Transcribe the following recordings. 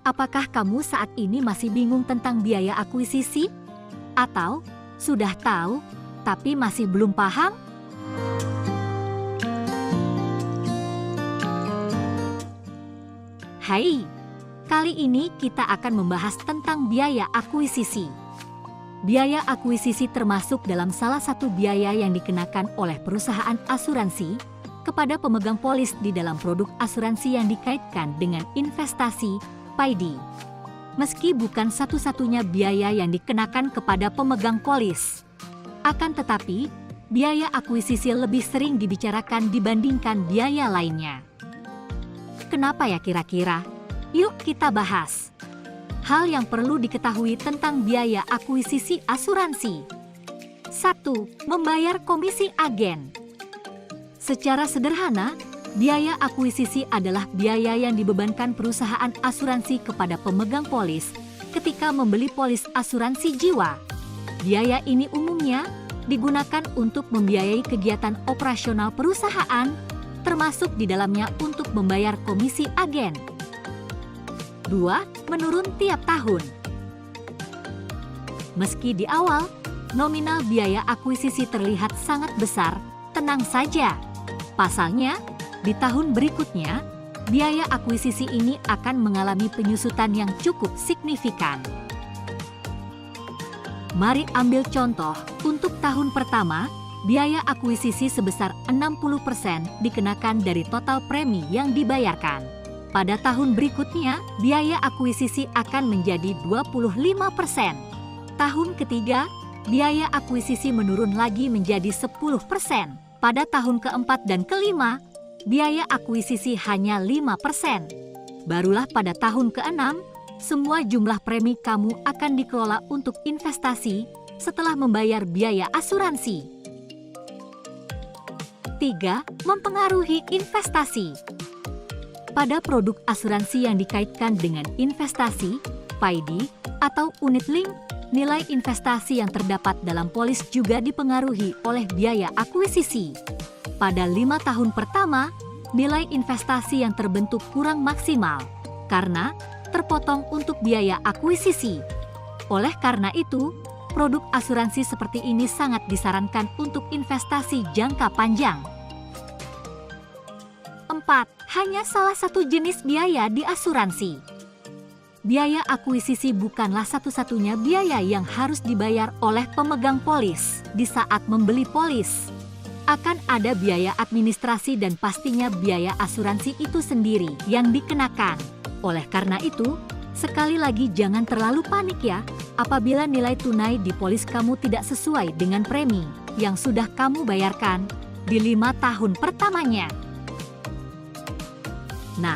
Apakah kamu saat ini masih bingung tentang biaya akuisisi? Atau sudah tahu tapi masih belum paham? Hai, kali ini kita akan membahas tentang biaya akuisisi. Biaya akuisisi termasuk dalam salah satu biaya yang dikenakan oleh perusahaan asuransi kepada pemegang polis di dalam produk asuransi yang dikaitkan dengan investasi (PAID). Meski bukan satu-satunya biaya yang dikenakan kepada pemegang polis, akan tetapi biaya akuisisi lebih sering dibicarakan dibandingkan biaya lainnya. Kenapa ya kira-kira? Yuk kita bahas. Hal yang perlu diketahui tentang biaya akuisisi asuransi. 1. Membayar komisi agen. Secara sederhana, biaya akuisisi adalah biaya yang dibebankan perusahaan asuransi kepada pemegang polis ketika membeli polis asuransi jiwa. Biaya ini umumnya digunakan untuk membiayai kegiatan operasional perusahaan, termasuk di dalamnya untuk membayar komisi agen. 2. Menurun tiap tahun. Meski di awal, nominal biaya akuisisi terlihat sangat besar, tenang saja. Pasalnya, di tahun berikutnya, biaya akuisisi ini akan mengalami penyusutan yang cukup signifikan. Mari ambil contoh, untuk tahun pertama, biaya akuisisi sebesar 60% dikenakan dari total premi yang dibayarkan. Pada tahun berikutnya, biaya akuisisi akan menjadi 25%. Tahun ketiga, biaya akuisisi menurun lagi menjadi 10%. Pada tahun keempat dan kelima, biaya akuisisi hanya 5%. Barulah pada tahun keenam, semua jumlah premi kamu akan dikelola untuk investasi setelah membayar biaya asuransi. 3. Mempengaruhi investasi. Pada produk asuransi yang dikaitkan dengan investasi, PAID, atau unit link, nilai investasi yang terdapat dalam polis juga dipengaruhi oleh biaya akuisisi. Pada 5 tahun pertama, nilai investasi yang terbentuk kurang maksimal karena terpotong untuk biaya akuisisi. Oleh karena itu, produk asuransi seperti ini sangat disarankan untuk investasi jangka panjang. 4. Hanya salah satu jenis biaya di asuransi. Biaya akuisisi bukanlah satu-satunya biaya yang harus dibayar oleh pemegang polis di saat membeli polis. Akan ada biaya administrasi dan pastinya biaya asuransi itu sendiri yang dikenakan. Oleh karena itu, sekali lagi jangan terlalu panik ya apabila nilai tunai di polis kamu tidak sesuai dengan premi yang sudah kamu bayarkan di 5 tahun pertamanya. Nah,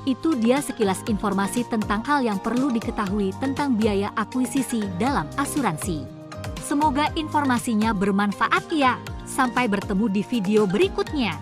itu dia sekilas informasi tentang hal yang perlu diketahui tentang biaya akuisisi dalam asuransi. Semoga informasinya bermanfaat ya. Sampai bertemu di video berikutnya.